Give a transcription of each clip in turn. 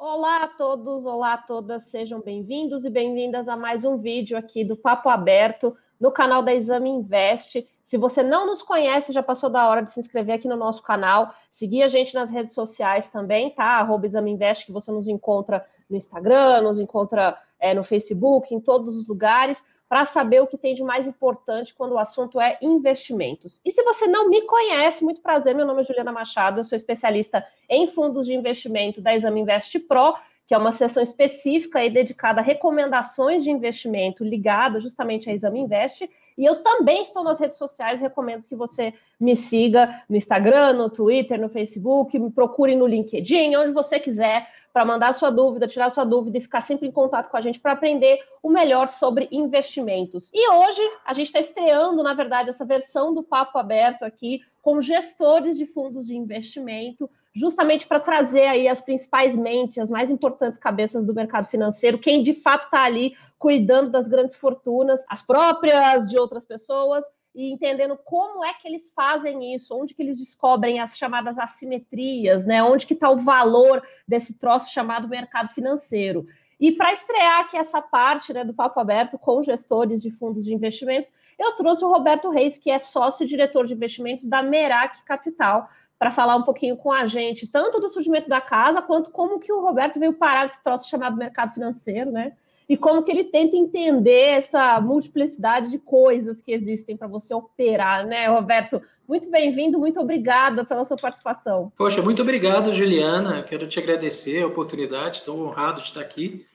Olá a todos, olá a todas, sejam bem-vindos e bem-vindas a mais um vídeo aqui do Papo Aberto no canal da Exame Invest. Se você não nos conhece, já passou da hora de se inscrever aqui no nosso canal, seguir a gente nas redes sociais também, tá? @Exame Invest, que você nos encontra no Instagram, nos encontra no Facebook, em todos os lugares, para saber o que tem de mais importante quando o assunto é investimentos. E se você não me conhece, muito prazer, meu nome é Juliana Machado, eu sou especialista em fundos de investimento da Exame Invest Pro, que é uma seção específica e dedicada a recomendações de investimento ligada justamente à Exame Invest. E eu também estou nas redes sociais, recomendo que você me siga no Instagram, no Twitter, no Facebook, me procure no LinkedIn, onde você quiser, para mandar sua dúvida, tirar sua dúvida e ficar sempre em contato com a gente para aprender o melhor sobre investimentos. E hoje a gente está estreando, na verdade, essa versão do Papo Aberto aqui com gestores de fundos de investimento, justamente para trazer aí as principais mentes, as mais importantes cabeças do mercado financeiro, quem de fato está ali cuidando das grandes fortunas, as próprias de outras pessoas, e entendendo como é que eles fazem isso, onde que eles descobrem as chamadas assimetrias, né? Onde que está o valor desse troço chamado mercado financeiro. E para estrear aqui essa parte, né, do Papo Aberto com gestores de fundos de investimentos, eu trouxe o Roberto Reis, que é sócio e diretor de investimentos da Merak Capital, para falar um pouquinho com a gente, tanto do surgimento da casa, quanto como que o Roberto veio parar desse troço chamado mercado financeiro, né? E como que ele tenta entender essa multiplicidade de coisas que existem para você operar, né, Roberto? Muito bem-vindo, muito obrigada pela sua participação. Poxa, muito obrigado, Juliana. Quero te agradecer a oportunidade, estou honrado de estar aqui,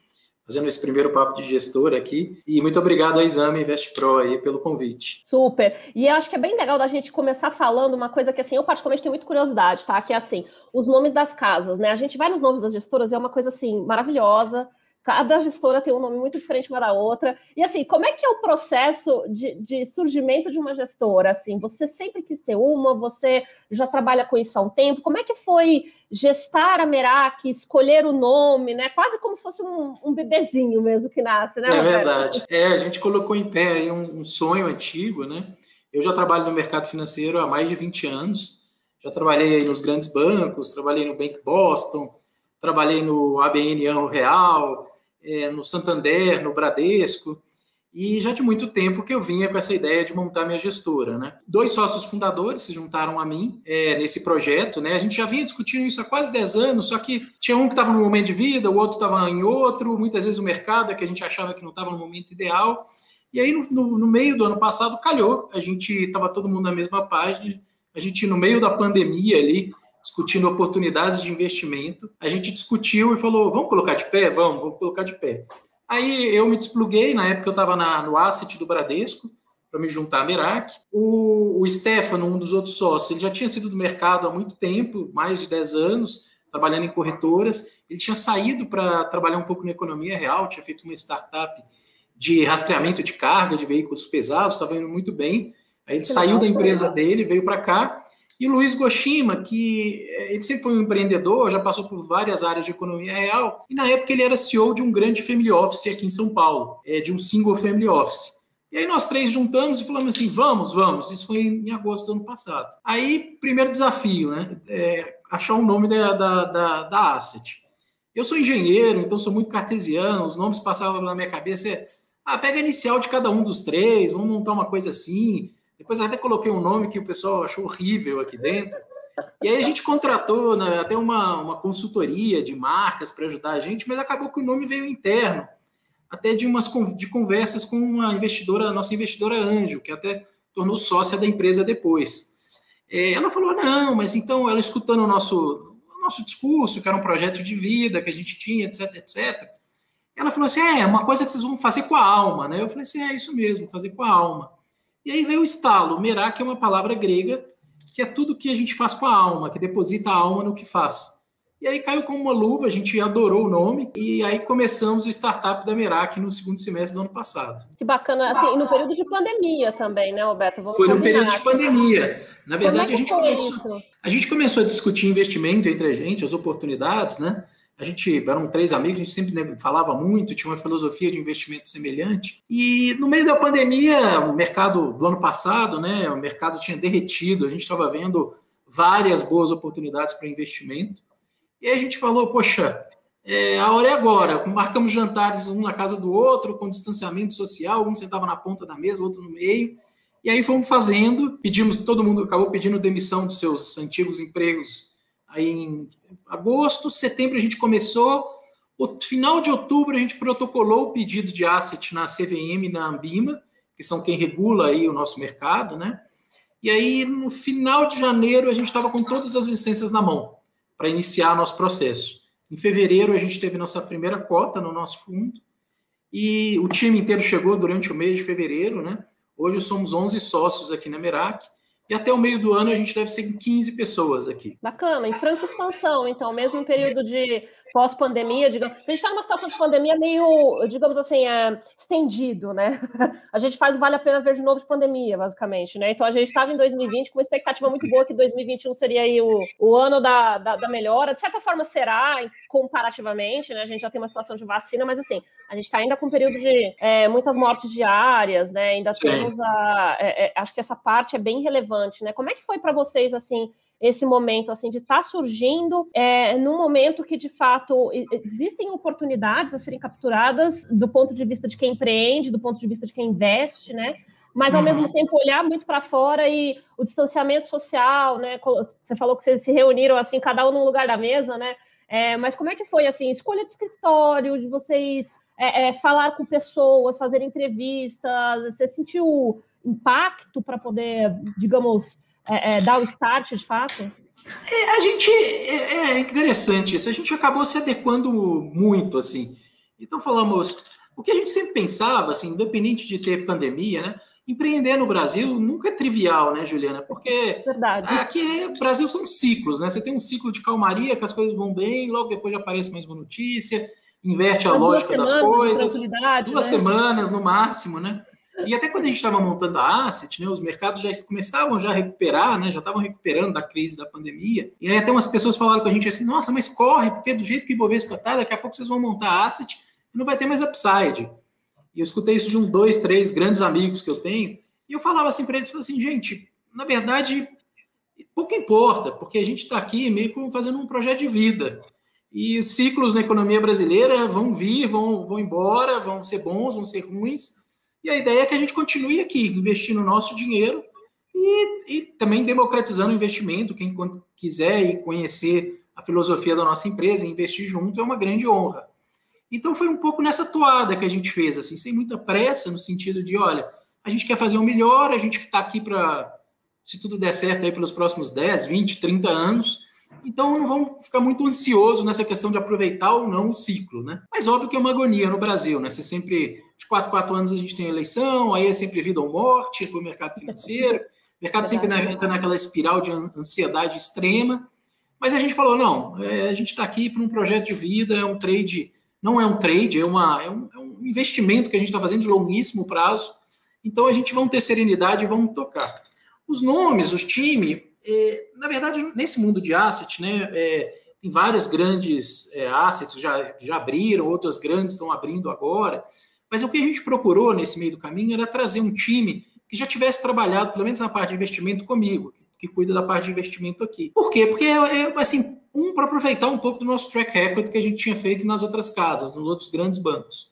fazendo esse primeiro papo de gestor aqui. E muito obrigado à Exame Invest Pro aí pelo convite. Super. E eu acho que é bem legal da gente começar falando uma coisa que, assim, eu particularmente tenho muita curiosidade, tá? Que é, assim, os nomes das casas, né? A gente vai nos nomes das gestoras, é uma coisa, assim, maravilhosa. Cada gestora tem um nome muito diferente uma da outra. E, assim, como é que é o processo de surgimento de uma gestora? Assim, você sempre quis ter uma? Você já trabalha com isso há um tempo? Como é que foi gestar a Merak, escolher o nome, né? Quase como se fosse um bebezinho mesmo que nasce, né, Roberto? É verdade. A gente colocou em pé aí um sonho antigo, né? Eu já trabalho no mercado financeiro há mais de 20 anos. Já trabalhei aí nos grandes bancos, trabalhei no Bank Boston, trabalhei no ABN AMRO Real, no Santander, no Bradesco, e já de muito tempo que eu vinha com essa ideia de montar minha gestora, né? 2 sócios fundadores se juntaram a mim nesse projeto, né? A gente já vinha discutindo isso há quase 10 anos, só que tinha um que estava no momento de vida, o outro estava em outro, muitas vezes o mercado é que a gente achava que não estava no momento ideal, e aí no meio do ano passado calhou, a gente estava todo mundo na mesma página, a gente no meio da pandemia ali, discutindo oportunidades de investimento, a gente discutiu e falou, vamos colocar de pé? Vamos colocar de pé. Aí eu me despluguei, na época eu estava no Asset do Bradesco, para me juntar à Merak. O Stefano, um dos outros sócios, ele já tinha sido do mercado há muito tempo, mais de 10 anos, trabalhando em corretoras. Ele tinha saído para trabalhar um pouco na economia real, tinha feito uma startup de rastreamento de carga de veículos pesados, estava indo muito bem. Aí ele saiu da empresa dele, veio para cá. E o Luiz Goshima, que ele sempre foi um empreendedor, já passou por várias áreas de economia real, e na época ele era CEO de um grande family office aqui em São Paulo, de um single family office. E aí nós 3 juntamos e falamos assim, vamos. Isso foi em agosto do ano passado. Aí, primeiro desafio, né? Achar um nome da Asset. Eu sou engenheiro, então sou muito cartesiano, os nomes passavam na minha cabeça, pega a inicial de cada um dos 3, vamos montar uma coisa assim. Depois até coloquei um nome que o pessoal achou horrível aqui dentro. E aí a gente contratou, né, até uma consultoria de marcas para ajudar a gente, mas acabou que o nome veio interno, até de conversas com uma investidora, nossa investidora Anjo, que até tornou sócia da empresa depois. Ela falou, não, mas então ela escutando o nosso discurso, que era um projeto de vida que a gente tinha, etc. Ela falou assim, uma coisa que vocês vão fazer com a alma, né? Eu falei assim, isso mesmo, fazer com a alma. E aí veio o estalo. Merak é uma palavra grega que é tudo que a gente faz com a alma, que deposita a alma no que faz. E aí caiu como uma luva, a gente adorou o nome, e aí começamos o startup da Merak no segundo semestre do ano passado. Que bacana, assim, no período de pandemia também, né, Roberto? Foi no período de pandemia. Na verdade, a gente começou a discutir investimento entre a gente, as oportunidades, né? Eram 3 amigos, a gente sempre falava muito, tinha uma filosofia de investimento semelhante. E no meio da pandemia, o mercado do ano passado, né, o mercado tinha derretido, a gente estava vendo várias boas oportunidades para investimento. E aí a gente falou, poxa, a hora é agora. Marcamos jantares um na casa do outro, com distanciamento social, um sentava na ponta da mesa, o outro no meio. E aí fomos fazendo, todo mundo acabou pedindo demissão dos seus antigos empregos aí em agosto, setembro a gente começou, no final de outubro a gente protocolou o pedido de asset na CVM e na Ambima, que são quem regula aí o nosso mercado, né? E aí no final de janeiro a gente estava com todas as licenças na mão para iniciar nosso processo. Em fevereiro a gente teve nossa primeira cota no nosso fundo e o time inteiro chegou durante o mês de fevereiro, né? Hoje somos 11 sócios aqui na Merac e até o meio do ano a gente deve ser 15 pessoas aqui. Bacana, em franca expansão, então, mesmo em período de pós-pandemia, digamos, a gente está numa situação de pandemia meio, digamos assim, estendido, né? A gente faz o Vale a Pena Ver de novo de pandemia, basicamente, né? Então a gente estava em 2020 com uma expectativa muito boa que 2021 seria aí o ano da melhora, de certa forma será, comparativamente, né? A gente já tem uma situação de vacina, mas assim, a gente está ainda com um período de muitas mortes diárias, né? Ainda temos acho que essa parte é bem relevante, né? Como é que foi para vocês, assim, esse momento assim de estar surgindo num momento que de fato existem oportunidades a serem capturadas do ponto de vista de quem empreende, do ponto de vista de quem investe, né? Mas ao mesmo tempo olhar muito para fora e o distanciamento social, né? Você falou que vocês se reuniram assim, cada um num lugar da mesa, né? Mas como é que foi assim, escolha de escritório, de vocês falar com pessoas, fazer entrevistas? Você sentiu impacto para poder, digamos, dar o start, de fato? É interessante isso. A gente acabou se adequando muito, assim. Então, falamos... O que a gente sempre pensava, assim, independente de ter pandemia, né? Empreender no Brasil nunca é trivial, né, Juliana? Porque aqui no Brasil são ciclos, né? Você tem um ciclo de calmaria, que as coisas vão bem, logo depois já aparece mais uma notícia, inverte a lógica das coisas. 2 semanas no máximo, né? E até quando a gente estava montando a Asset, né, os mercados já começavam já a recuperar, né, já estavam recuperando da crise da pandemia. E aí até umas pessoas falaram com a gente assim, nossa, mas corre, porque do jeito que o Ibovespa está, daqui a pouco vocês vão montar a Asset e não vai ter mais upside. E eu escutei isso de 2, 3 grandes amigos que eu tenho, e eu falava assim para eles, assim, gente, na verdade, pouco importa, porque a gente está aqui meio que fazendo um projeto de vida. E os ciclos na economia brasileira vão vir, vão embora, vão ser bons, vão ser ruins. E a ideia é que a gente continue aqui, investindo o nosso dinheiro e também democratizando o investimento. Quem quiser ir conhecer a filosofia da nossa empresa e investir junto é uma grande honra. Então foi um pouco nessa toada que a gente fez, assim, sem muita pressa, no sentido de, olha, a gente quer fazer o melhor, a gente está aqui para, se tudo der certo, aí pelos próximos 10, 20, 30 anos, então não vamos ficar muito ansiosos nessa questão de aproveitar ou não o ciclo, né? Mas óbvio que é uma agonia no Brasil, né? Você sempre, de 4 anos a gente tem eleição, aí é sempre vida ou morte para o mercado financeiro, o mercado sempre entra naquela espiral de ansiedade extrema, mas a gente falou, não, a gente está aqui para um projeto de vida, é um trade, não é um trade, é um investimento que a gente está fazendo de longuíssimo prazo, então a gente vai ter serenidade e vamos tocar. Os nomes, os times, na verdade, nesse mundo de asset, né, tem várias grandes assets que já abriram, outras grandes estão abrindo agora, mas o que a gente procurou nesse meio do caminho era trazer um time que já tivesse trabalhado, pelo menos na parte de investimento comigo, que cuida da parte de investimento aqui. Por quê? Porque, assim, para aproveitar um pouco do nosso track record que a gente tinha feito nas outras casas, nos outros grandes bancos.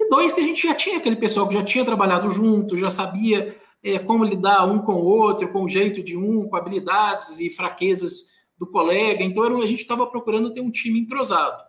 E 2, que a gente já tinha aquele pessoal que já tinha trabalhado junto, já sabia como lidar um com o outro, com o jeito de um, com habilidades e fraquezas do colega. Então, a gente estava procurando ter um time entrosado.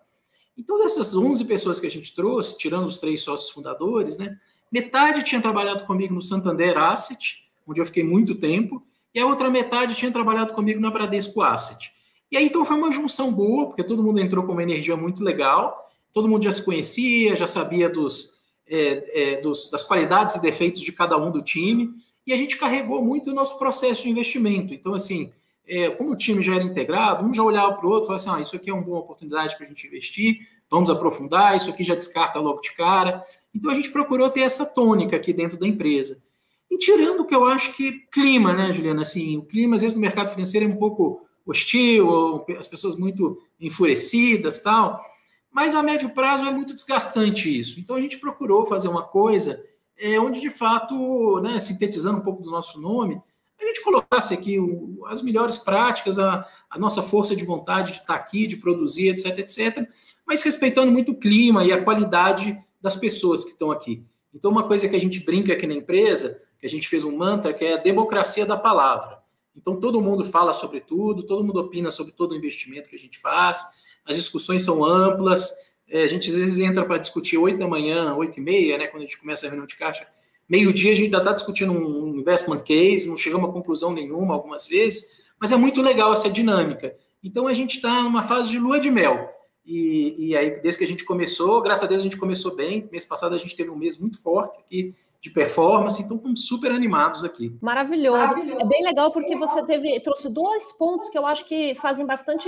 Então, dessas 11 pessoas que a gente trouxe, tirando os 3 sócios fundadores, né, metade tinha trabalhado comigo no Santander Asset, onde eu fiquei muito tempo, e a outra metade tinha trabalhado comigo na Bradesco Asset. E aí, então, foi uma junção boa, porque todo mundo entrou com uma energia muito legal, todo mundo já se conhecia, já sabia das qualidades e defeitos de cada um do time, e a gente carregou muito o nosso processo de investimento. Então, assim, como o time já era integrado, um já olhava para o outro e falava assim, isso aqui é uma boa oportunidade para a gente investir, vamos aprofundar, isso aqui já descarta logo de cara. Então, a gente procurou ter essa tônica aqui dentro da empresa. E tirando o que eu acho que clima, né, Juliana? Assim, o clima, às vezes, no mercado financeiro é um pouco hostil, as pessoas muito enfurecidas, tal, mas a médio prazo é muito desgastante isso. Então, a gente procurou fazer uma coisa onde, de fato, né, sintetizando um pouco do nosso nome, a a gente colocasse aqui as melhores práticas, a nossa força de vontade de estar aqui, de produzir, etc, etc, mas respeitando muito o clima e a qualidade das pessoas que estão aqui. Então, uma coisa que a gente brinca aqui na empresa, que a gente fez um mantra, que é a democracia da palavra. Então, todo mundo fala sobre tudo, todo mundo opina sobre todo o investimento que a gente faz, as discussões são amplas, a gente às vezes entra para discutir 8 da manhã, 8h30, né, quando a gente começa a reunião de caixa, meio-dia a gente ainda está discutindo um investment case, não chegamos a conclusão nenhuma algumas vezes, mas é muito legal essa dinâmica. Então, a gente está numa fase de lua de mel. E aí, desde que a gente começou, graças a Deus a gente começou bem. Mês passado a gente teve um mês muito forte aqui de performance, então estamos super animados aqui. Maravilhoso. É bem legal porque você trouxe 2 pontos que eu acho que fazem bastante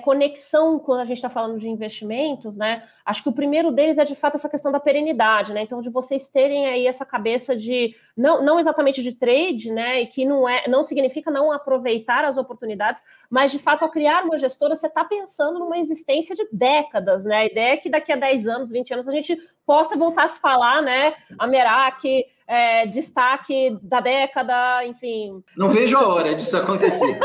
conexão quando a gente está falando de investimentos, né? Acho que o primeiro deles é, de fato, essa questão da perenidade, né? Então, de vocês terem aí essa cabeça de, não exatamente de trade, né? E que não significa não aproveitar as oportunidades, mas, de fato, ao criar uma gestora, você está pensando numa existência de décadas, né? A ideia é que daqui a 10 anos, 20 anos, a gente possa voltar a se falar, né? A Merak, destaque da década, enfim. Não vejo a hora disso acontecer.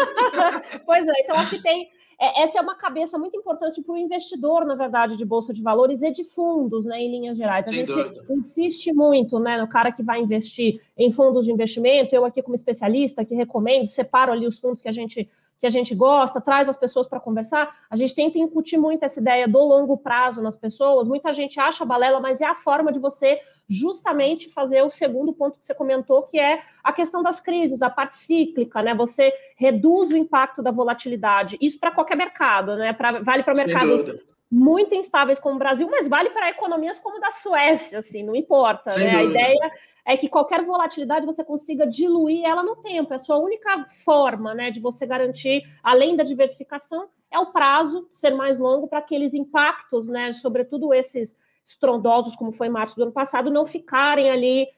Pois é, então acho que essa é uma cabeça muito importante para o investidor, na verdade, de bolsa de valores e de fundos, né, em linhas gerais. A gente insiste muito, né, no cara que vai investir em fundos de investimento. Eu aqui como especialista, que recomendo, separo ali os fundos que a gente gosta, traz as pessoas para conversar. A gente tenta incutir muito essa ideia do longo prazo nas pessoas. Muita gente acha balela, mas é a forma de você justamente fazer o segundo ponto que você comentou, que é a questão das crises, a parte cíclica, né? Você reduz o impacto da volatilidade. Isso para qualquer mercado, né? Vale para mercado muito instáveis como o Brasil, mas vale para economias como da Suécia, assim, não importa, né? A ideia é que qualquer volatilidade você consiga diluir ela no tempo. É a sua única forma, né, de você garantir, além da diversificação, é o prazo ser mais longo para aqueles impactos, né, sobretudo esses estrondosos, como foi em março do ano passado, não ficarem ali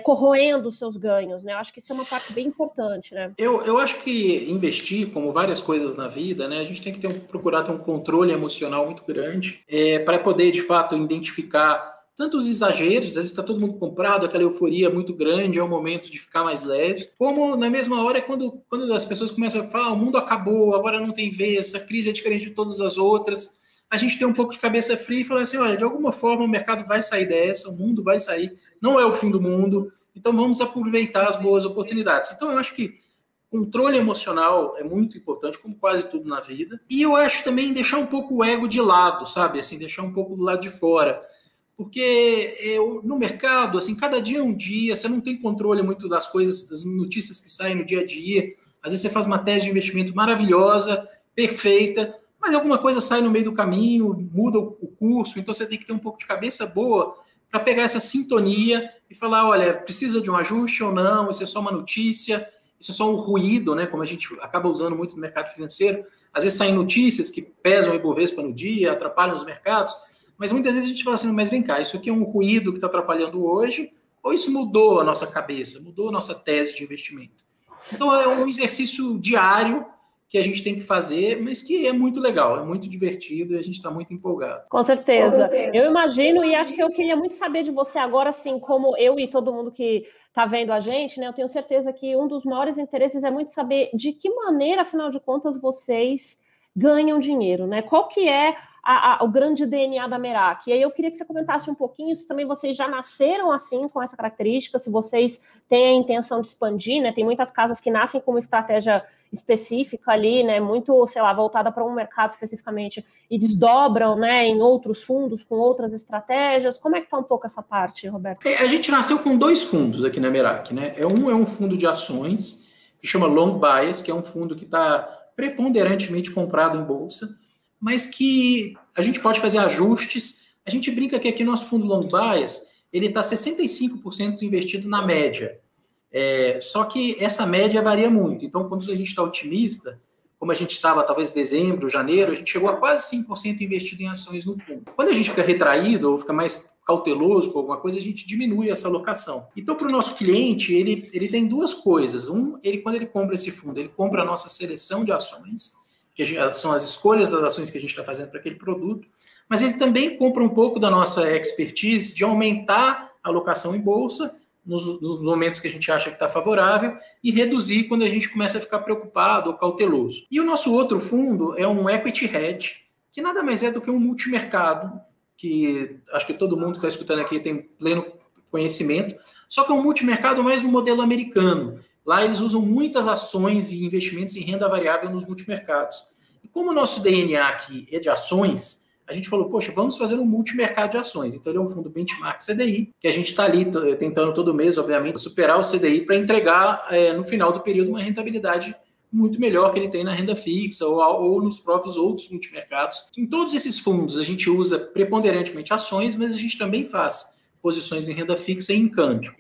corroendo os seus ganhos, né? Eu acho que isso é uma parte bem importante, né? Eu acho que investir, como várias coisas na vida, né, a gente tem que procurar ter um controle emocional muito grande para poder, de fato, identificar tanto os exageros, às vezes está todo mundo comprado, aquela euforia muito grande, é o momento de ficar mais leve, como na mesma hora quando as pessoas começam a falar, o mundo acabou, agora não tem vez, essa crise é diferente de todas as outras, a gente tem um pouco de cabeça fria e falar assim, olha, de alguma forma o mercado vai sair dessa, o mundo vai sair, não é o fim do mundo, então vamos aproveitar as boas oportunidades. Então eu acho que controle emocional é muito importante, como quase tudo na vida, e eu acho também deixar um pouco o ego de lado, sabe, assim, deixar um pouco do lado de fora, porque no mercado, assim, cada dia é um dia, você não tem controle muito das coisas, das notícias que saem no dia a dia. Às vezes você faz uma tese de investimento maravilhosa, perfeita, mas alguma coisa sai no meio do caminho, muda o curso, então você tem que ter um pouco de cabeça boa para pegar essa sintonia e falar, olha, precisa de um ajuste ou não, isso é só uma notícia, isso é só um ruído, né, como a gente acaba usando muito no mercado financeiro. Às vezes saem notícias que pesam o Ibovespa no dia, atrapalham os mercados, mas muitas vezes a gente fala assim, mas vem cá, isso aqui é um ruído que está atrapalhando hoje, ou isso mudou a nossa cabeça, mudou a nossa tese de investimento? Então é um exercício diário que a gente tem que fazer, mas que é muito legal, é muito divertido e a gente está muito empolgado. Com certeza. Eu imagino e acho que eu queria muito saber de você agora, assim, como eu e todo mundo que está vendo a gente, né? Eu tenho certeza que um dos maiores interesses é muito saber de que maneira, afinal de contas, vocês ganham dinheiro, né? Qual que é o grande DNA da Merak? E aí eu queria que você comentasse um pouquinho se também vocês já nasceram assim, com essa característica, se vocês têm a intenção de expandir, né? Tem muitas casas que nascem com uma estratégia específica ali, né? Muito, sei lá, voltada para um mercado especificamente e desdobram, né, em outros fundos com outras estratégias. Como é que está um pouco essa parte, Roberto? A gente nasceu com 2 fundos aqui na Merak, né? Um fundo de ações que chama Long Bias, que é um fundo que está preponderantemente comprado em bolsa, mas que a gente pode fazer ajustes. A gente brinca que aqui nosso fundo Long Bias, ele está 65% investido na média. Só que essa média varia muito. Então, quando a gente está otimista, como a gente estava talvez em dezembro, janeiro, a gente chegou a quase 5% investido em ações no fundo. Quando a gente fica retraído ou fica mais cauteloso com alguma coisa, a gente diminui essa alocação. Então, para o nosso cliente, ele tem 2 coisas. Quando ele compra esse fundo, ele compra a nossa seleção de ações, que são as escolhas das ações que a gente está fazendo para aquele produto, mas ele também compra um pouco da nossa expertise de aumentar a alocação em bolsa, nos momentos que a gente acha que está favorável e reduzir quando a gente começa a ficar preocupado ou cauteloso. E o nosso outro fundo é um equity hedge, que nada mais é do que um multimercado, que acho que todo mundo que está escutando aqui tem pleno conhecimento, só que é um multimercado mais no modelo americano. Lá eles usam muitas ações e investimentos em renda variável nos multimercados. E como o nosso DNA aqui é de ações, a gente falou, poxa, vamos fazer um multimercado de ações. Então ele é um fundo benchmark CDI, que a gente está ali tentando todo mês, obviamente, superar o CDI para entregar no final do período uma rentabilidade muito melhor que ele tem na renda fixa ou nos próprios outros multimercados. Em todos esses fundos a gente usa preponderantemente ações, mas a gente também faz posições em renda fixa e em câmbio.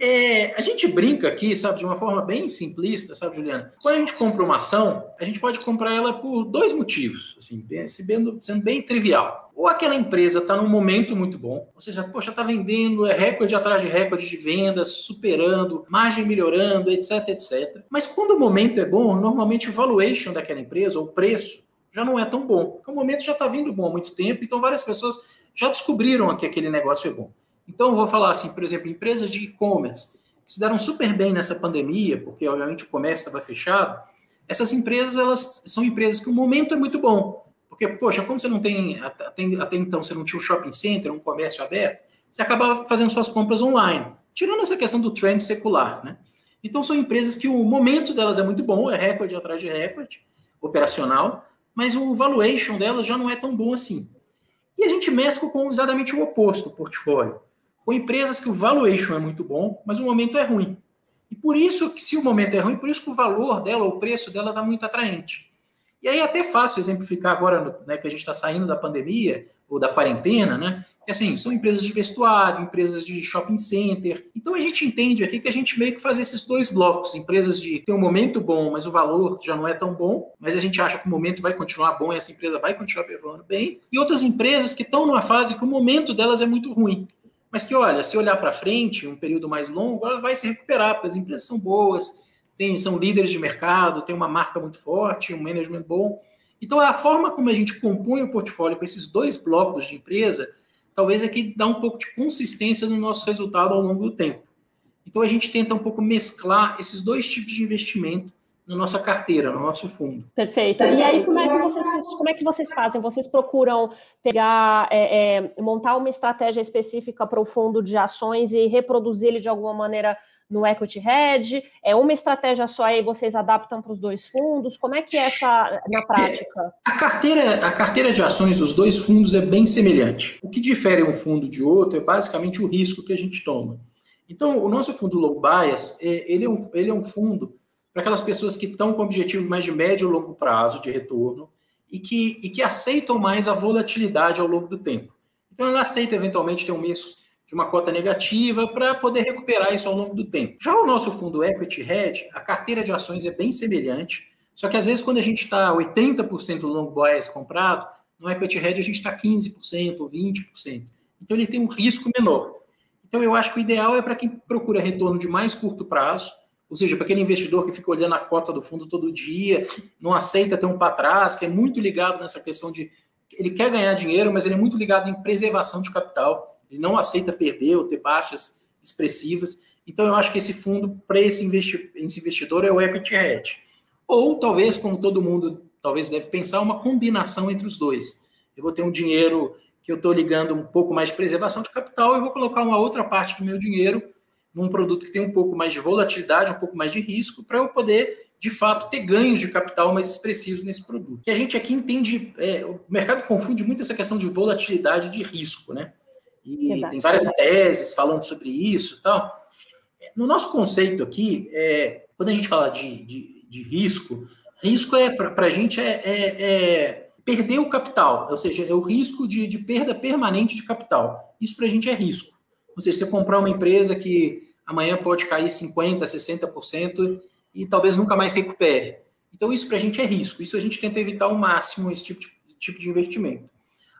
A gente brinca aqui, sabe, de uma forma bem simplista, sabe, Juliana? Quando a gente compra uma ação, a gente pode comprar ela por dois motivos, assim, sendo bem trivial. Ou aquela empresa está num momento muito bom, ou seja, poxa, está vendendo, recorde atrás de recorde de vendas, superando, margem melhorando, etc, etc. Mas quando o momento é bom, normalmente o valuation daquela empresa, ou o preço, já não é tão bom, porque o momento já está vindo bom há muito tempo, então várias pessoas já descobriram que aquele negócio é bom. Então, eu vou falar assim, por exemplo, empresas de e-commerce que se deram super bem nessa pandemia, porque, obviamente, o comércio estava fechado. Essas empresas, elas são empresas que o momento é muito bom. Porque, poxa, como você não tem, até então, você não tinha um shopping center, um comércio aberto, você acabava fazendo suas compras online, tirando essa questão do trend secular, né? Então, são empresas que o momento delas é muito bom, é recorde atrás de recorde, operacional, mas o valuation delas já não é tão bom assim. E a gente mescla com exatamente o oposto, o portfólio. Com empresas que o valuation é muito bom, mas o momento é ruim. E por isso que, se o momento é ruim, por isso que o valor dela, o preço dela está muito atraente. E aí é até fácil exemplificar agora, né, que a gente está saindo da pandemia, ou da quarentena, né? Que, assim, são empresas de vestuário, empresas de shopping center. Então a gente entende aqui que a gente meio que faz esses dois blocos. Empresas de ter um momento bom, mas o valor já não é tão bom, mas a gente acha que o momento vai continuar bom e essa empresa vai continuar performando bem. E outras empresas que estão numa fase que o momento delas é muito ruim. Mas que, olha, se olhar para frente, um período mais longo, ela vai se recuperar, porque as empresas são boas, são líderes de mercado, tem uma marca muito forte, um management bom. Então, a forma como a gente compõe o portfólio com esses dois blocos de empresa, talvez é que dá um pouco de consistência no nosso resultado ao longo do tempo. Então, a gente tenta um pouco mesclar esses dois tipos de investimento na nossa carteira, no nosso fundo. Perfeito. E aí, como é que vocês fazem? Vocês procuram pegar, montar uma estratégia específica para o fundo de ações e reproduzir ele de alguma maneira no equity hedge? É uma estratégia só aí vocês adaptam para os dois fundos? Como é que é essa na prática? A carteira de ações dos dois fundos é bem semelhante. O que difere um fundo de outro é basicamente o risco que a gente toma. Então, o nosso fundo low bias, ele é um fundo para aquelas pessoas que estão com objetivo mais de médio ou longo prazo de retorno e que aceitam mais a volatilidade ao longo do tempo. Então, ela aceita eventualmente ter um mês de uma cota negativa para poder recuperar isso ao longo do tempo. Já o nosso fundo Equity Hedge, a carteira de ações é bem semelhante, só que às vezes quando a gente está 80% do long bias comprado, no Equity Hedge a gente está 15% ou 20%. Então, ele tem um risco menor. Então, eu acho que o ideal é para quem procura retorno de mais curto prazo, ou seja, para aquele investidor que fica olhando a cota do fundo todo dia, não aceita ter um para trás, que é muito ligado nessa questão de... Ele quer ganhar dinheiro, mas ele é muito ligado em preservação de capital. Ele não aceita perder ou ter baixas expressivas. Então, eu acho que esse fundo, para esse investidor, é o Equity Hedge. Ou, talvez, como todo mundo talvez deve pensar, uma combinação entre os dois. Eu vou ter um dinheiro que eu estou ligando um pouco mais de preservação de capital e vou colocar uma outra parte do meu dinheiro num produto que tem um pouco mais de volatilidade, um pouco mais de risco, para eu poder, de fato, ter ganhos de capital mais expressivos nesse produto. Que a gente aqui entende, o mercado confunde muito essa questão de volatilidade e de risco, né? E tem várias teses falando sobre isso e tal. No nosso conceito aqui, quando a gente fala de risco, risco para a gente perder o capital, ou seja, é o risco de perda permanente de capital. Isso para a gente é risco. Ou seja, você comprar uma empresa que amanhã pode cair 50%, 60% e talvez nunca mais se recupere. Então, isso para a gente é risco. Isso a gente tenta evitar ao máximo, esse tipo de investimento.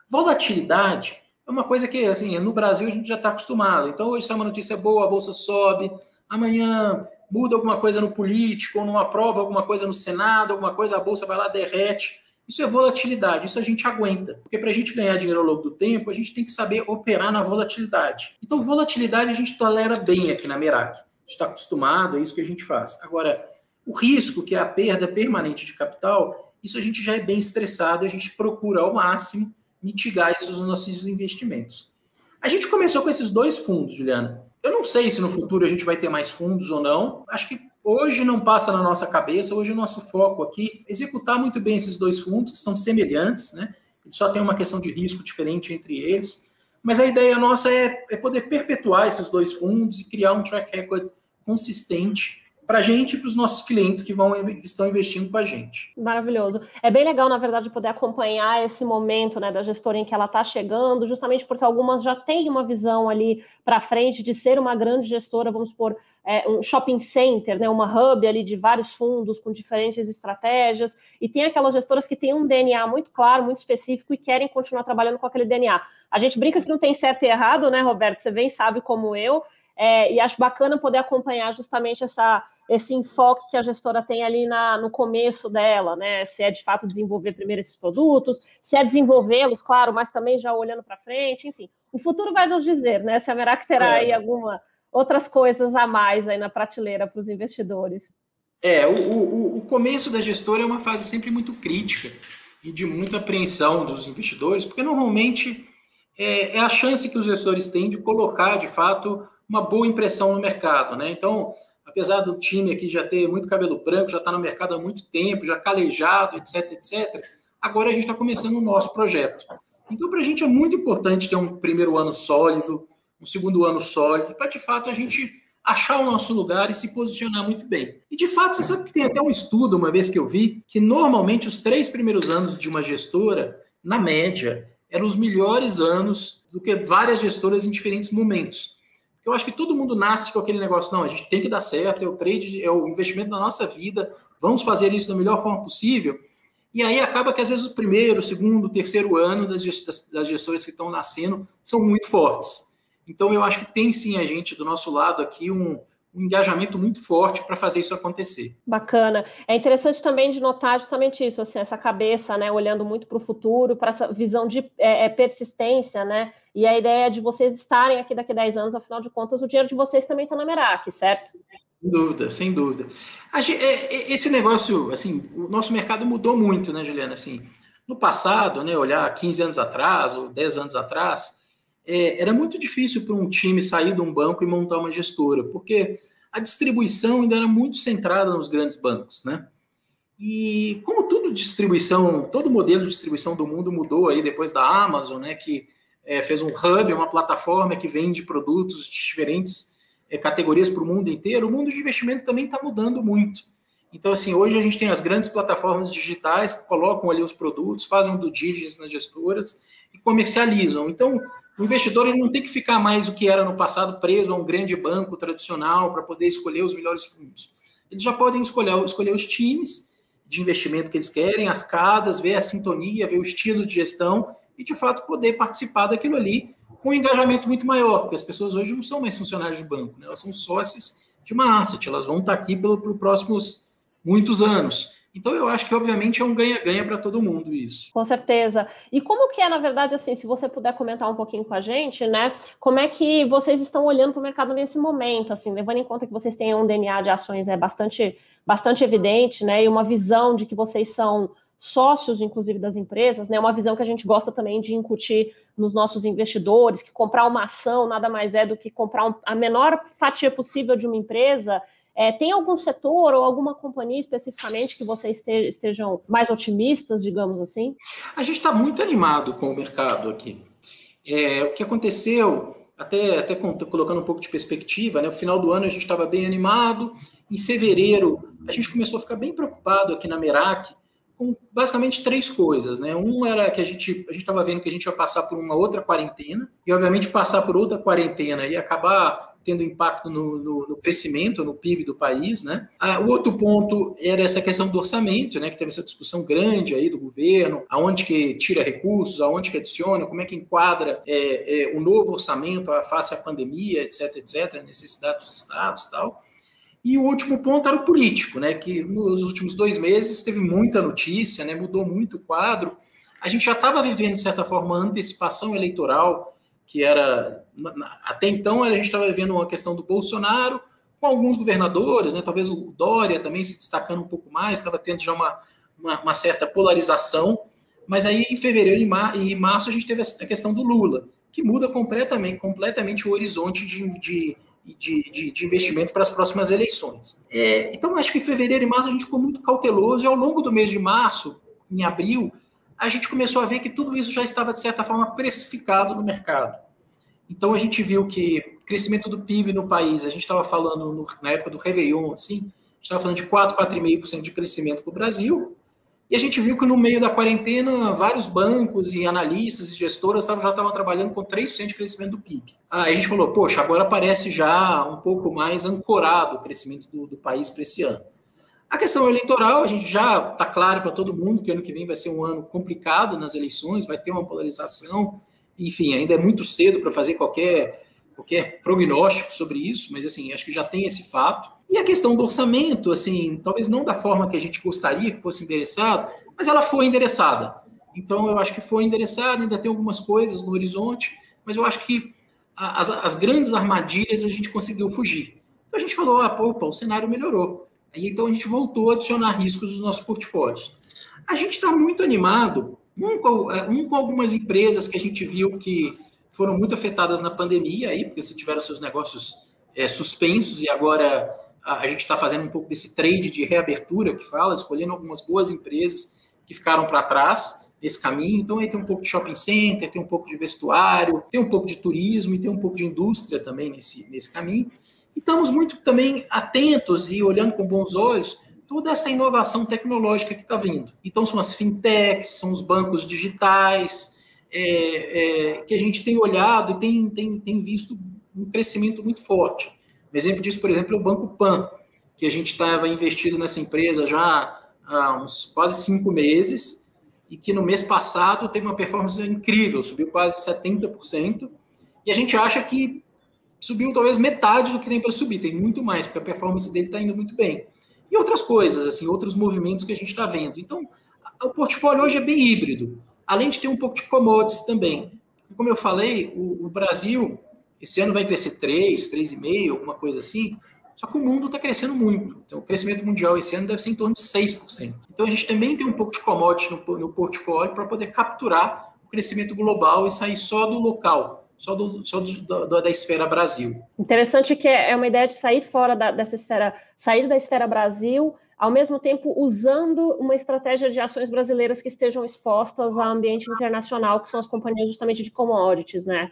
Volatilidade é uma coisa que, assim, no Brasil a gente já está acostumado. Então, hoje se é uma notícia boa, a bolsa sobe, amanhã muda alguma coisa no político, ou não aprova alguma coisa no Senado, alguma coisa, a bolsa vai lá, derrete. Isso é volatilidade, isso a gente aguenta. Porque para a gente ganhar dinheiro ao longo do tempo, a gente tem que saber operar na volatilidade. Então, volatilidade a gente tolera bem aqui na Merak. A está acostumado, é isso que a gente faz. Agora, o risco, que é a perda permanente de capital, isso a gente já é bem estressado, a gente procura ao máximo mitigar isso nos nossos investimentos. A gente começou com esses 2 fundos, Juliana. Eu não sei se no futuro a gente vai ter mais fundos ou não. Acho que hoje não passa na nossa cabeça. Hoje o nosso foco aqui é executar muito bem esses 2 fundos, que são semelhantes, né? Eles só tem uma questão de risco diferente entre eles. Mas a ideia nossa é poder perpetuar esses 2 fundos e criar um track record consistente para a gente e para os nossos clientes que estão investindo com a gente. Maravilhoso. É bem legal, na verdade, poder acompanhar esse momento, né, da gestora em que ela está chegando, justamente porque algumas já têm uma visão ali para frente de ser uma grande gestora, vamos supor, um shopping center, né, uma hub ali de vários fundos com diferentes estratégias, e tem aquelas gestoras que têm um DNA muito claro, muito específico e querem continuar trabalhando com aquele DNA. A gente brinca que não tem certo e errado, né, Roberto? Você bem sabe como eu, e acho bacana poder acompanhar justamente esse enfoque que a gestora tem ali no começo dela, né? Se é de fato desenvolver primeiro esses produtos, se é desenvolvê-los, claro, mas também já olhando para frente, enfim. O futuro vai nos dizer, né? Se a Merak terá aí outras coisas a mais aí na prateleira para os investidores. O começo da gestora é uma fase sempre muito crítica e de muita apreensão dos investidores, porque normalmente é a chance que os gestores têm de colocar, de fato, uma boa impressão no mercado, né? Então, apesar do time aqui já ter muito cabelo branco, já está no mercado há muito tempo, já calejado, etc, etc, agora a gente está começando o nosso projeto. Então, para a gente é muito importante ter um primeiro ano sólido, um segundo ano sólido, para, de fato, a gente achar o nosso lugar e se posicionar muito bem. E, de fato, você sabe que tem até um estudo, uma vez que eu vi, que normalmente os 3 primeiros anos de uma gestora, na média, eram os melhores anos do que várias gestoras em diferentes momentos. Eu acho que todo mundo nasce com aquele negócio, não, a gente tem que dar certo, é o trade, é o investimento da nossa vida, vamos fazer isso da melhor forma possível. E aí acaba que às vezes o primeiro, o segundo, o terceiro ano das gestoras que estão nascendo são muito fortes. Então eu acho que tem sim a gente do nosso lado aqui um engajamento muito forte para fazer isso acontecer. Bacana. É interessante também de notar justamente isso, assim, essa cabeça, né, olhando muito para o futuro, para essa visão de persistência, né, e a ideia de vocês estarem aqui daqui a 10 anos, afinal de contas, o dinheiro de vocês também está na Merak, certo? Sem dúvida, sem dúvida. Esse negócio, assim, o nosso mercado mudou muito, né, Juliana? Assim, no passado, né, olhar 15 anos atrás ou 10 anos atrás, era muito difícil para um time sair de um banco e montar uma gestora, porque a distribuição ainda era muito centrada nos grandes bancos, né? E como todo modelo de distribuição do mundo mudou aí depois da Amazon, né, que fez um hub, uma plataforma que vende produtos de diferentes categorias para o mundo inteiro, o mundo de investimento também está mudando muito. Então, assim, hoje a gente tem as grandes plataformas digitais que colocam ali os produtos, fazem due diligence nas gestoras e comercializam. Então, o investidor ele não tem que ficar mais o que era no passado preso a um grande banco tradicional para poder escolher os melhores fundos. Eles já podem escolher os times de investimento que eles querem, as casas, ver a sintonia, ver o estilo de gestão e, de fato, poder participar daquilo ali com um engajamento muito maior, porque as pessoas hoje não são mais funcionários de banco, né? Elas são sócias de uma asset, elas vão estar aqui pelos próximos muitos anos. Então, eu acho que, obviamente, é um ganha-ganha para todo mundo isso. Com certeza. E como que é, na verdade, assim, se você puder comentar um pouquinho com a gente, né, como é que vocês estão olhando para o mercado nesse momento, assim, levando em conta que vocês têm um DNA de ações bastante evidente, né, e uma visão de que vocês são sócios, inclusive, das empresas, né, uma visão que a gente gosta também de incutir nos nossos investidores, que comprar uma ação nada mais é do que comprar a menor fatia possível de uma empresa. Tem algum setor ou alguma companhia especificamente que vocês estejam mais otimistas, digamos assim? A gente está muito animado com o mercado aqui. O que aconteceu, até colocando um pouco de perspectiva, né? No final do ano a gente estava bem animado. Em fevereiro, a gente começou a ficar bem preocupado aqui na Merak com basicamente 3 coisas, né? Um era que a gente estava vendo que a gente ia passar por uma outra quarentena, e obviamente passar por outra quarentena ia acabar tendo impacto no crescimento, no PIB do país, né? O outro ponto era essa questão do orçamento, né? Que teve essa discussão grande aí do governo, aonde que tira recursos, aonde que adiciona, como é que enquadra o novo orçamento face à pandemia, etc, etc, necessidade dos estados e tal. E o último ponto era o político, né? Que nos últimos 2 meses teve muita notícia, né? Mudou muito o quadro. A gente já estava vivendo, de certa forma, a antecipação eleitoral, que era, até então, a gente estava vivendo uma questão do Bolsonaro com alguns governadores, né? Talvez o Dória também se destacando um pouco mais, estava tendo já uma certa polarização, mas aí em fevereiro e março a gente teve a questão do Lula, que muda completamente o horizonte de investimento para as próximas eleições. Então, acho que em fevereiro e março a gente ficou muito cauteloso, e ao longo do mês de março, em abril, a gente começou a ver que tudo isso já estava, de certa forma, precificado no mercado. Então, a gente viu que o crescimento do PIB no país, a gente estava falando na época do Réveillon, assim, a gente estava falando de 4,5% de crescimento para o Brasil, e a gente viu que no meio da quarentena, vários bancos e analistas e gestoras já estavam trabalhando com 3% de crescimento do PIB. Aí a gente falou, poxa, agora parece já um pouco mais ancorado o crescimento do país para esse ano. A questão eleitoral, a gente já está claro para todo mundo que ano que vem vai ser um ano complicado nas eleições, vai ter uma polarização, enfim, ainda é muito cedo para fazer qualquer prognóstico sobre isso, mas assim, acho que já tem esse fato. E a questão do orçamento, assim, talvez não da forma que a gente gostaria que fosse endereçado, mas ela foi endereçada. Então, eu acho que foi endereçada, ainda tem algumas coisas no horizonte, mas eu acho que as grandes armadilhas a gente conseguiu fugir. Então, a gente falou, opa, o cenário melhorou. Aí, então, a gente voltou a adicionar riscos nos nossos portfólios. A gente está muito animado, com algumas empresas que a gente viu que foram muito afetadas na pandemia, aí, porque se tiveram seus negócios suspensos, e agora a gente está fazendo um pouco desse trade de reabertura, que fala, escolhendo algumas boas empresas que ficaram para trás nesse caminho. Então, aí tem um pouco de shopping center, tem um pouco de vestuário, tem um pouco de turismo e tem um pouco de indústria também nesse caminho. E estamos muito também atentos e olhando com bons olhos toda essa inovação tecnológica que está vindo. Então, são as fintechs, são os bancos digitais, que a gente tem olhado e tem visto um crescimento muito forte. Um exemplo disso, por exemplo, é o Banco Pan, que a gente estava investido nessa empresa já há uns quase 5 meses e que no mês passado teve uma performance incrível, subiu quase 70%, e a gente acha que subiu talvez metade do que tem para subir, tem muito mais, porque a performance dele está indo muito bem. E outras coisas, assim, outros movimentos que a gente está vendo. Então, o portfólio hoje é bem híbrido, além de ter um pouco de commodities também. Como eu falei, o Brasil, esse ano vai crescer 3,5%, alguma coisa assim, só que o mundo está crescendo muito. Então, o crescimento mundial esse ano deve ser em torno de 6%. Então, a gente também tem um pouco de commodities no portfólio para poder capturar o crescimento global e sair só do local, só da esfera Brasil. Interessante que é uma ideia de sair fora dessa esfera, sair da esfera Brasil, ao mesmo tempo usando uma estratégia de ações brasileiras que estejam expostas ao ambiente internacional, que são as companhias justamente de commodities, né?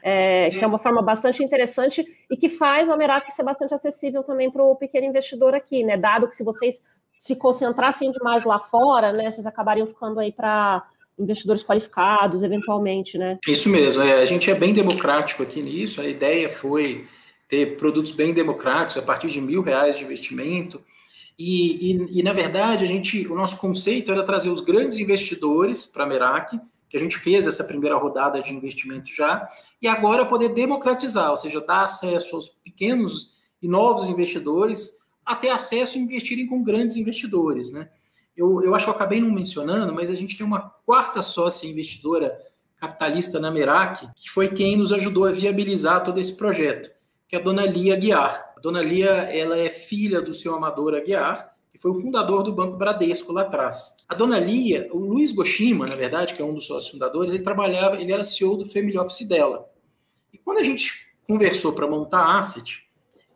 Que é uma forma bastante interessante e que faz a Merac ser bastante acessível também para o pequeno investidor aqui, né? Dado que se vocês se concentrassem demais lá fora, né, vocês acabariam ficando aí para investidores qualificados, eventualmente, né? Isso mesmo, a gente é bem democrático aqui nisso, a ideia foi ter produtos bem democráticos, a partir de R$1.000 de investimento, e na verdade, o nosso conceito era trazer os grandes investidores para a Merac, que a gente fez essa primeira rodada de investimento já, e agora poder democratizar, ou seja, dar acesso aos pequenos e novos investidores, a ter acesso a investirem com grandes investidores, né? Eu acho que eu acabei não mencionando, mas a gente tem uma quarta sócia investidora capitalista na Merac, que foi quem nos ajudou a viabilizar todo esse projeto, que é a dona Lia Aguiar. A dona Lia, ela é filha do senhor Amador Aguiar, que foi o fundador do Banco Bradesco lá atrás. A dona Lia, o Luiz Goshima, na verdade, que é um dos sócios fundadores, ele era CEO do Family Office dela. E quando a gente conversou para montar a Asset,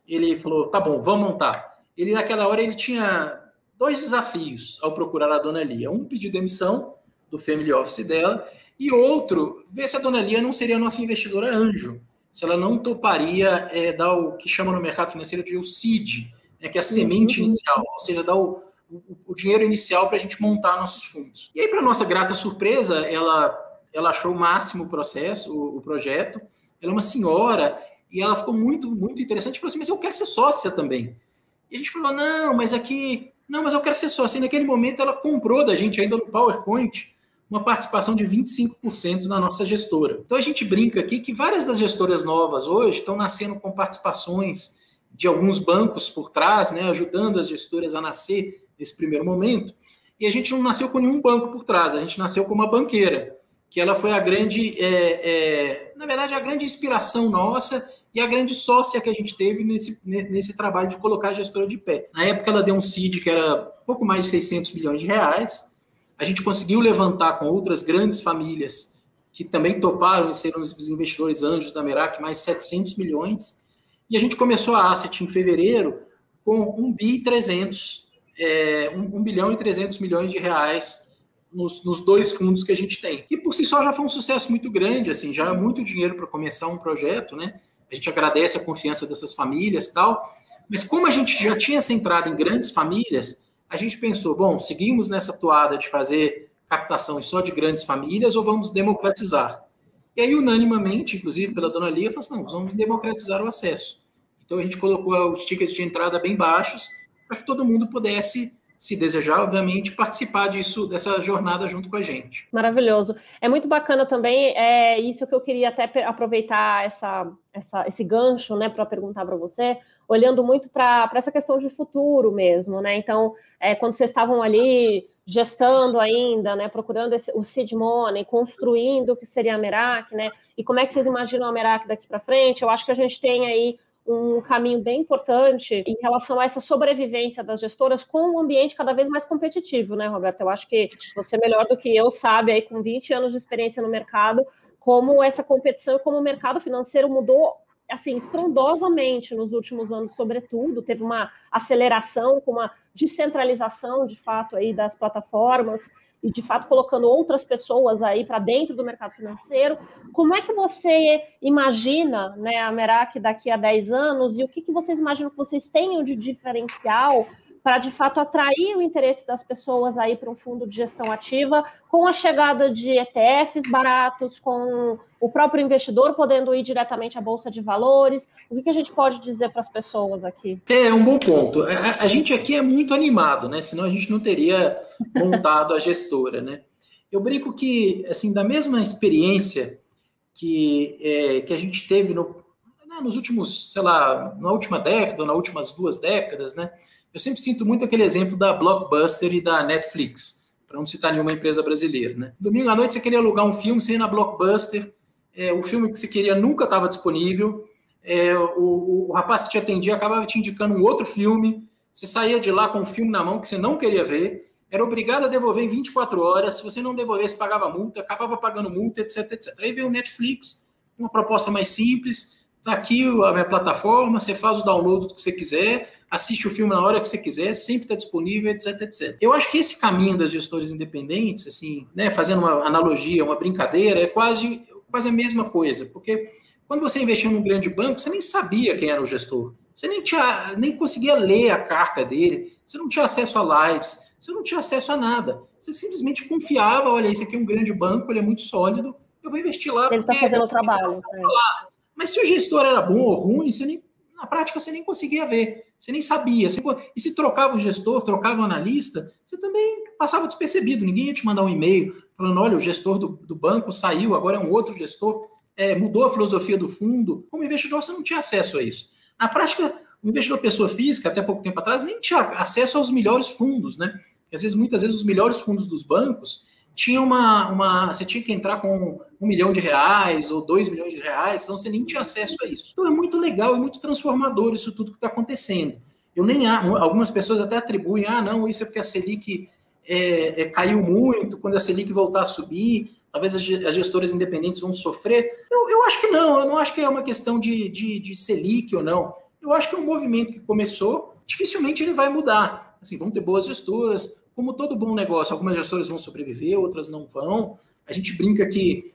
ele falou, tá bom, vamos montar. Ele, naquela hora, ele tinha 2 desafios ao procurar a dona Lia. Um, pedir demissão do Family Office dela, e outro, ver se a dona Lia não seria a nossa investidora anjo, se ela não toparia dar o que chama no mercado financeiro de o seed, né, que é a semente inicial, ou seja, dar o dinheiro inicial para a gente montar nossos fundos. E aí, para nossa grata surpresa, ela achou o máximo o projeto, ela é uma senhora, e ela ficou muito, muito interessante, e falou assim, mas eu quero ser sócia também. E a gente falou, não, mas eu quero ser sócia. E naquele momento ela comprou da gente, ainda no PowerPoint, uma participação de 25% na nossa gestora. Então a gente brinca aqui que várias das gestoras novas hoje estão nascendo com participações de alguns bancos por trás, né, ajudando as gestoras a nascer nesse primeiro momento. E a gente não nasceu com nenhum banco por trás, a gente nasceu com uma banqueira, que ela foi a grande inspiração nossa e a grande sócia que a gente teve nesse trabalho de colocar a gestora de pé. Na época, ela deu um seed que era pouco mais de 600 milhões de reais. A gente conseguiu levantar com outras grandes famílias que também toparam e serão os investidores anjos da Merak, mais 700 milhões. E a gente começou a Asset em fevereiro com 1 bilhão e 300 milhões de reais nos 2 fundos que a gente tem. E por si só já foi um sucesso muito grande, assim, já é muito dinheiro para começar um projeto, né? A gente agradece a confiança dessas famílias e tal, mas como a gente já tinha centrado em grandes famílias, a gente pensou, bom, seguimos nessa toada de fazer captação só de grandes famílias ou vamos democratizar? E aí, unanimamente, inclusive pela dona Lia, falou assim, não, vamos democratizar o acesso. Então, a gente colocou os tickets de entrada bem baixos para que todo mundo pudesse, se desejar, obviamente, participar dessa jornada junto com a gente. Maravilhoso. É muito bacana também, isso que eu queria até aproveitar esse gancho, né, para perguntar para você, olhando muito para essa questão de futuro mesmo, né? Então, quando vocês estavam ali gestando ainda, né, procurando o seed money, construindo o que seria a Merak, né? E como é que vocês imaginam a Merak daqui para frente? Eu acho que a gente tem aí um caminho bem importante em relação a essa sobrevivência das gestoras com um ambiente cada vez mais competitivo, né, Roberto? Eu acho que você, melhor do que eu, sabe, aí com 20 anos de experiência no mercado, como essa competição e como o mercado financeiro mudou, assim, estrondosamente nos últimos anos, sobretudo, teve uma aceleração, com uma descentralização, de fato, aí das plataformas, e, de fato, colocando outras pessoas aí para dentro do mercado financeiro. Como é que você imagina, né, a Merak daqui a 10 anos e o que vocês imaginam que vocês tenham de diferencial para, de fato, atrair o interesse das pessoas aí para um fundo de gestão ativa, com a chegada de ETFs baratos, com o próprio investidor podendo ir diretamente à Bolsa de Valores? O que a gente pode dizer para as pessoas aqui? É um bom ponto. A gente aqui é muito animado, né? Senão a gente não teria montado a gestora, né? Eu brinco que, assim, da mesma experiência que a gente teve nos últimos, sei lá, na última década, ou nas últimas 2 décadas, né? Eu sempre sinto muito aquele exemplo da Blockbuster e da Netflix, para não citar nenhuma empresa brasileira, né? Domingo à noite você queria alugar um filme, você ia na Blockbuster, o filme que você queria nunca estava disponível, o rapaz que te atendia acabava te indicando um outro filme, você saía de lá com um filme na mão que você não queria ver, era obrigado a devolver em 24 horas, se você não devolvesse, pagava multa, acabava pagando multa, etc, etc. Aí veio o Netflix, uma proposta mais simples, está aqui a minha plataforma, você faz o download do que você quiser, assiste o filme na hora que você quiser, sempre está disponível, etc, etc. Eu acho que esse caminho das gestores independentes, assim, né, fazendo uma analogia, uma brincadeira, é quase a mesma coisa, porque quando você investiu num grande banco, você nem sabia quem era o gestor, você nem conseguia ler a carta dele, você não tinha acesso a lives, você não tinha acesso a nada, você simplesmente confiava, olha, esse aqui é um grande banco, ele é muito sólido, eu vou investir lá. Ele está fazendo o trabalho. Mas se o gestor era bom ou ruim, na prática você nem conseguia ver, você nem sabia. E se trocava o gestor, trocava o analista, você também passava despercebido, ninguém ia te mandar um e-mail falando, olha, o gestor do banco saiu, agora é um outro gestor, mudou a filosofia do fundo. Como investidor, você não tinha acesso a isso. Na prática, o investidor pessoa física, até pouco tempo atrás, nem tinha acesso aos melhores fundos, né? Porque, muitas vezes, os melhores fundos dos bancos tinham você tinha que entrar com R$1 milhão ou R$2 milhões, então você nem tinha acesso a isso. Então é muito legal e muito transformador isso tudo que está acontecendo. Algumas pessoas até atribuem, não, isso é porque a Selic caiu muito, quando a Selic voltar a subir, talvez as gestoras independentes vão sofrer. Eu acho que não, eu não acho que é uma questão de Selic ou não. Eu acho que é um movimento que começou, dificilmente ele vai mudar. Assim, vão ter boas gestoras, como todo bom negócio, algumas gestoras vão sobreviver, outras não vão. A gente brinca que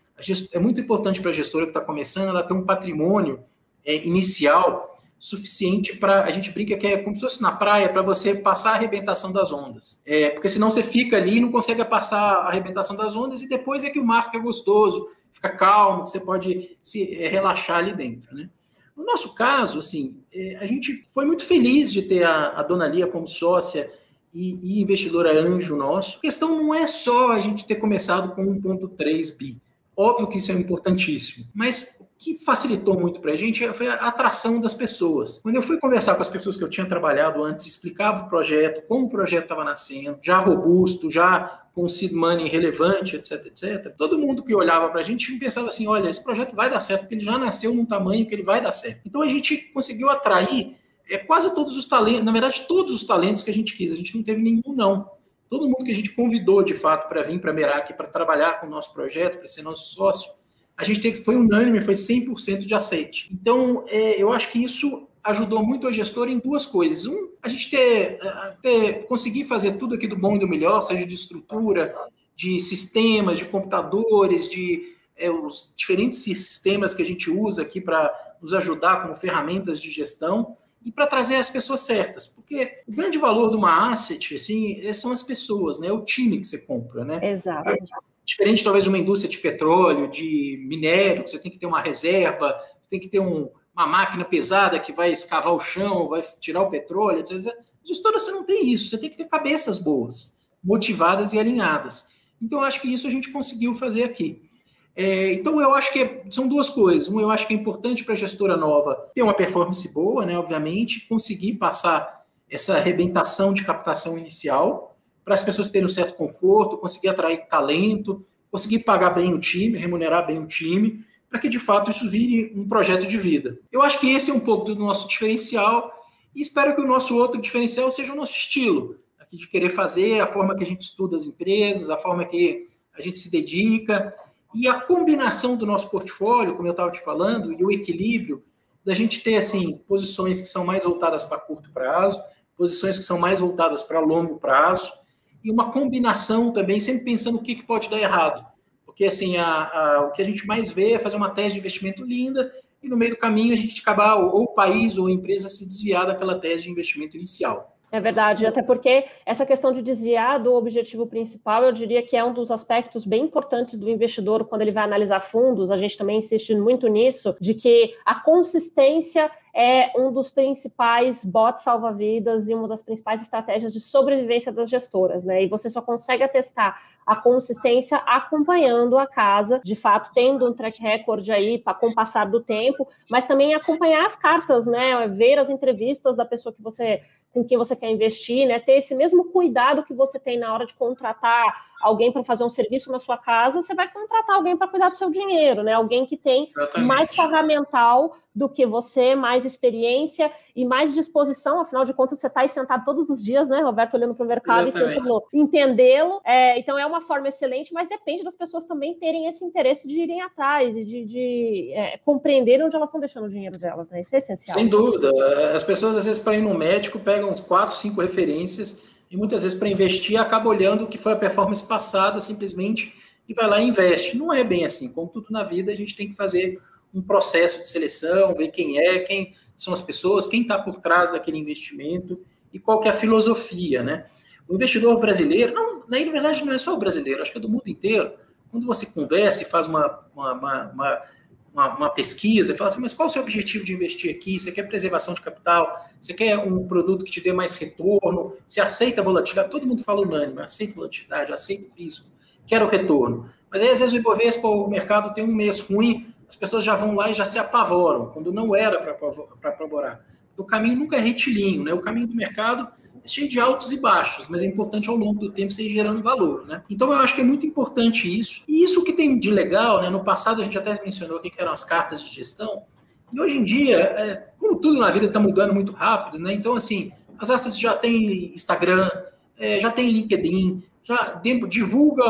é muito importante para a gestora que está começando, ela ter um patrimônio inicial suficiente para, a gente brinca que é como se fosse na praia, para você passar a arrebentação das ondas. Porque senão você fica ali e não consegue passar a arrebentação das ondas e depois é que o mar fica gostoso, fica calmo, que você pode se relaxar ali dentro, né? No nosso caso, assim, a gente foi muito feliz de ter a dona Lia como sócia e investidora anjo nosso. A questão não é só a gente ter começado com 1,3 bi. Óbvio que isso é importantíssimo, mas o que facilitou muito para a gente foi a atração das pessoas. Quando eu fui conversar com as pessoas que eu tinha trabalhado antes, explicava o projeto, como o projeto estava nascendo, já robusto, já com seed money relevante, etc, etc. Todo mundo que olhava para a gente pensava assim, olha, esse projeto vai dar certo, porque ele já nasceu num tamanho que ele vai dar certo. Então a gente conseguiu atrair quase todos os talentos, na verdade todos os talentos que a gente quis, a gente não teve nenhum não. Todo mundo que a gente convidou, de fato, para vir para a Merak, para trabalhar com o nosso projeto, para ser nosso sócio, a gente teve, foi unânime, foi 100% de aceite. Então, eu acho que isso ajudou muito a gestora em duas coisas. A gente conseguir fazer tudo aqui do bom e do melhor, seja de estrutura, de sistemas, de computadores, de os diferentes sistemas que a gente usa aqui para nos ajudar como ferramentas de gestão, e para trazer as pessoas certas, porque o grande valor de uma asset, assim, são as pessoas, né? O time que você compra, né? Exato. Diferente, talvez, de uma indústria de petróleo, de minério, você tem que ter uma reserva, você tem que ter uma máquina pesada que vai escavar o chão, vai tirar o petróleo, etc. Gestora, você não tem isso, você tem que ter cabeças boas, motivadas e alinhadas. Então, eu acho que isso a gente conseguiu fazer aqui. Então, eu acho que são duas coisas. Eu acho que é importante para a gestora nova ter uma performance boa, né, obviamente, conseguir passar essa arrebentação de captação inicial, para as pessoas terem um certo conforto, conseguir atrair talento, conseguir pagar bem o time, remunerar bem o time, para que, de fato, isso vire um projeto de vida. Eu acho que esse é um pouco do nosso diferencial e espero que o nosso outro diferencial seja o nosso estilo, aqui de querer fazer, a forma que a gente estuda as empresas, a forma que a gente se dedica. E a combinação do nosso portfólio, como eu estava te falando, e o equilíbrio da gente ter assim, posições que são mais voltadas para curto prazo, posições que são mais voltadas para longo prazo, e uma combinação também, sempre pensando o que pode dar errado. Porque assim, o que a gente mais vê é fazer uma tese de investimento linda e no meio do caminho a gente acabar, ou o país ou a empresa se desviar daquela tese de investimento inicial. É verdade, até porque essa questão de desviar do objetivo principal, eu diria que é um dos aspectos bem importantes do investidor quando ele vai analisar fundos. A gente também insiste muito nisso, de que a consistência é um dos principais botes salva-vidas e uma das principais estratégias de sobrevivência das gestoras, né? E você só consegue atestar a consistência acompanhando a casa, de fato, tendo um track record aí com o passar do tempo, mas também acompanhar as cartas, né? Ver as entrevistas da pessoa com quem você quer investir, né? Ter esse mesmo cuidado que você tem na hora de contratar alguém para fazer um serviço na sua casa, você vai contratar alguém para cuidar do seu dinheiro, né? Alguém que tem mais ferramental do que você, mais experiência e mais disposição, afinal de contas, você está aí sentado todos os dias, né, Roberto, olhando para o mercado e tentando entendê-lo. Então, é uma forma excelente, mas depende das pessoas também terem esse interesse de irem atrás e de compreenderem onde elas estão deixando o dinheiro delas, né? Isso é essencial. Sem dúvida. As pessoas, às vezes, para ir no médico, pegam 4, 5 referências e muitas vezes para investir acaba olhando o que foi a performance passada simplesmente e vai lá e investe. Não é bem assim. Como tudo na vida, a gente tem que fazer um processo de seleção, ver quem são as pessoas, quem está por trás daquele investimento e qual que é a filosofia, né? O investidor brasileiro, na verdade não é só o brasileiro, acho que é do mundo inteiro. Quando você conversa e faz uma pesquisa e fala assim, mas qual é o seu objetivo de investir aqui? Você quer preservação de capital? Você quer um produto que te dê mais retorno? Você aceita a volatilidade? Todo mundo fala unânime, aceita a volatilidade, aceita o risco, quero o retorno. Mas aí, às vezes, o Ibovespa, o mercado tem um mês ruim, as pessoas já vão lá e já se apavoram, quando não era para apavorar. O caminho nunca é retilíneo, né? O caminho do mercado é cheio de altos e baixos, mas é importante ao longo do tempo ser gerando valor, né? Então eu acho que é muito importante isso. E isso que tem de legal, né? No passado a gente até mencionou o que eram as cartas de gestão, e hoje em dia, como tudo na vida está mudando muito rápido, né? Então, assim, as assets já tem Instagram, já tem LinkedIn, já divulga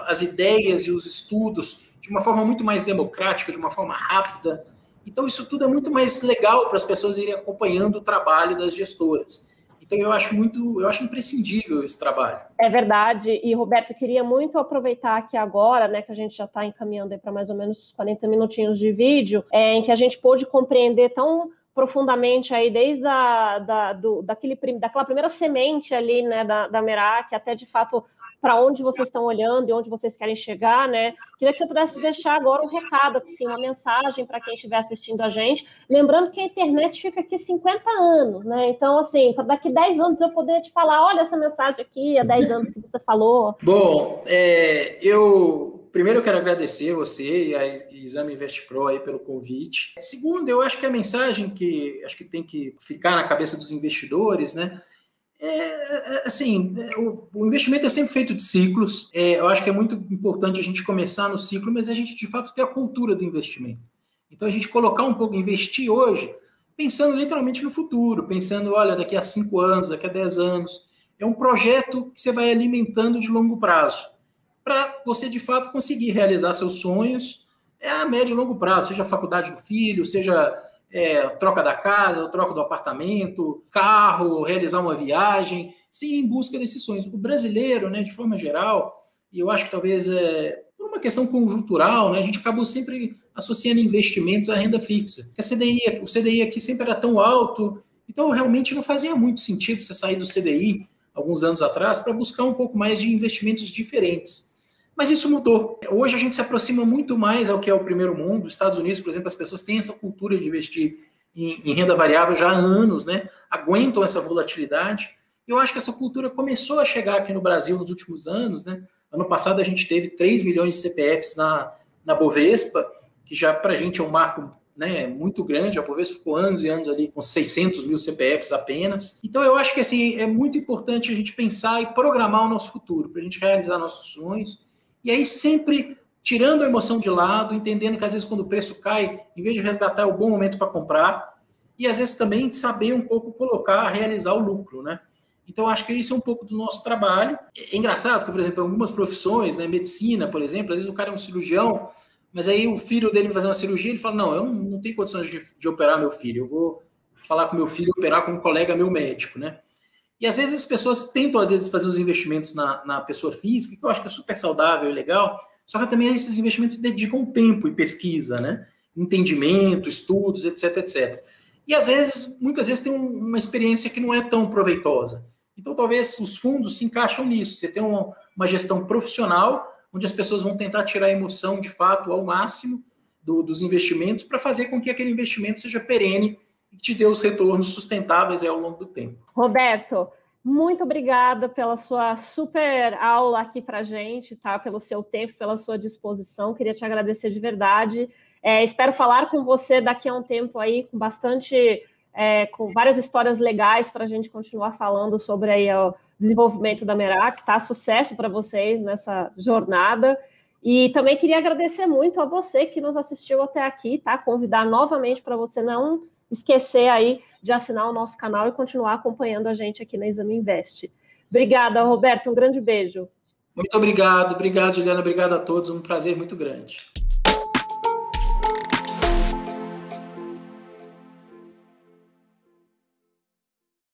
as ideias e os estudos de uma forma muito mais democrática, de uma forma rápida. Então, isso tudo é muito mais legal para as pessoas irem acompanhando o trabalho das gestoras. Então, eu acho imprescindível esse trabalho. É verdade. E, Roberto, queria muito aproveitar aqui agora, né, que a gente já está encaminhando para mais ou menos 40 minutinhos de vídeo, em que a gente pôde compreender tão profundamente aí desde daquela primeira semente ali, né, da Merak, até de fato para onde vocês estão olhando e onde vocês querem chegar, né? Queria que você pudesse deixar agora um recado, assim, uma mensagem para quem estiver assistindo a gente, lembrando que a internet fica aqui 50 anos, né? Então, assim, para daqui 10 anos eu poder te falar, olha essa mensagem aqui, há 10 anos que você falou. Bom, eu primeiro eu quero agradecer você e a Exame Invest Pro aí pelo convite. Segundo, eu acho que a mensagem que acho que tem que ficar na cabeça dos investidores, né? O investimento é sempre feito de ciclos. Eu acho que é muito importante a gente começar no ciclo, mas a gente de fato ter a cultura do investimento. Então a gente colocar um pouco, investir hoje, pensando literalmente no futuro, pensando, olha, daqui a 5 anos, daqui a 10 anos. É um projeto que você vai alimentando de longo prazo, para você de fato conseguir realizar seus sonhos a médio e longo prazo, seja a faculdade do filho, seja troca da casa, troca do apartamento, carro, realizar uma viagem, sim, em busca desses sonhos. O brasileiro, né, de forma geral, e eu acho que talvez por uma questão conjuntural, né, a gente acabou sempre associando investimentos à renda fixa. O CDI aqui sempre era tão alto, então realmente não fazia muito sentido você sair do CDI alguns anos atrás para buscar um pouco mais de investimentos diferentes. Mas isso mudou. Hoje a gente se aproxima muito mais ao que é o primeiro mundo. Os Estados Unidos, por exemplo, as pessoas têm essa cultura de investir em renda variável já há anos, né? Aguentam essa volatilidade. Eu acho que essa cultura começou a chegar aqui no Brasil nos últimos anos, né? Ano passado a gente teve 3 milhões de CPFs na Bovespa, que já para a gente é um marco, né, muito grande. A Bovespa ficou anos e anos ali com 600 mil CPFs apenas. Então eu acho que assim, é muito importante a gente pensar e programar o nosso futuro, para a gente realizar nossos sonhos. E aí sempre tirando a emoção de lado, entendendo que às vezes quando o preço cai, em vez de resgatar é o bom momento para comprar, e às vezes também saber um pouco realizar o lucro, né? Então acho que isso é um pouco do nosso trabalho. É engraçado que, por exemplo, em algumas profissões, né, medicina, por exemplo, às vezes o cara é um cirurgião, mas aí o filho dele vai fazer uma cirurgia, ele fala, não, eu não tenho condições de operar meu filho, eu vou falar com meu filho operar com um colega meu médico, né? E às vezes as pessoas tentam, às vezes, fazer os investimentos na pessoa física, que eu acho que é super saudável e legal, só que também esses investimentos dedicam tempo e pesquisa, né? Entendimento, estudos, etc, etc. E às vezes, muitas vezes, tem uma experiência que não é tão proveitosa. Então, talvez os fundos se encaixam nisso. Você tem uma gestão profissional, onde as pessoas vão tentar tirar a emoção, de fato, ao máximo dos investimentos, para fazer com que aquele investimento seja perene e te dê os retornos sustentáveis ao longo do tempo. Roberto, muito obrigada pela sua super aula aqui para a gente, tá? Pelo seu tempo, pela sua disposição. Queria te agradecer de verdade. Espero falar com você daqui a um tempo aí com com várias histórias legais para a gente continuar falando sobre aí o desenvolvimento da Merak, tá? Sucesso para vocês nessa jornada. E também queria agradecer muito a você que nos assistiu até aqui, tá? Convidar novamente para você não esquecer aí de assinar o nosso canal e continuar acompanhando a gente aqui na Exame Invest. Obrigada, Roberto, um grande beijo. Muito obrigado, Juliana, obrigado a todos, um prazer muito grande.